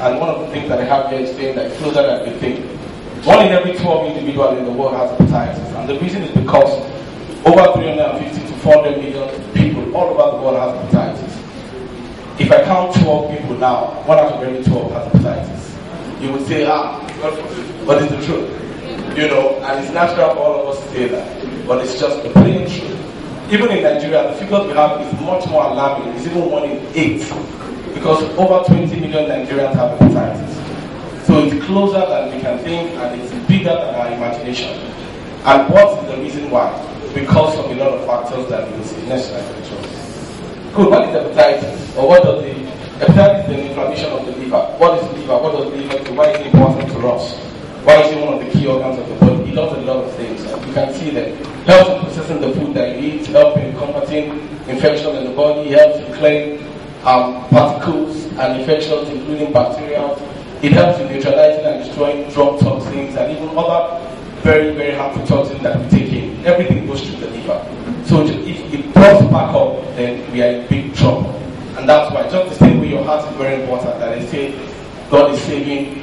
and one of the things that I have here is saying that it's closer than you think. 1 in every 12 individuals in the world has hepatitis, and the reason is because over 350 to 400 million people all over the world have hepatitis. If I count 12 people now, 1 out of every 12 has hepatitis. You would say, what is the truth? You know, and it's natural for all of us to say that, but it's just the plain truth. Even in Nigeria, the figures we have is much more alarming. It's even 1 in 8, because over 20 million Nigerians have hepatitis. So it's closer than we can think, and it's bigger than our imagination. And what is the reason why? Because of a lot of factors that we will see. Next slide, good. What is hepatitis? Or what does the hepatitis is the inflammation of the liver? What is the liver? What does the liver do? Why is it important to us? Why is it one of the key organs of the body? It does a lot of things. You can see that it helps in processing the food that you eat, helps in combating infection in the body, helps in clearing particles and infections, including bacteria. It helps in neutralizing and destroying drug toxins and even other very, very harmful toxins that we take in. Everything goes through the liver. So if it does back up, then we are in big trouble. And that's why, just the same way your heart is very important, that they say God is saving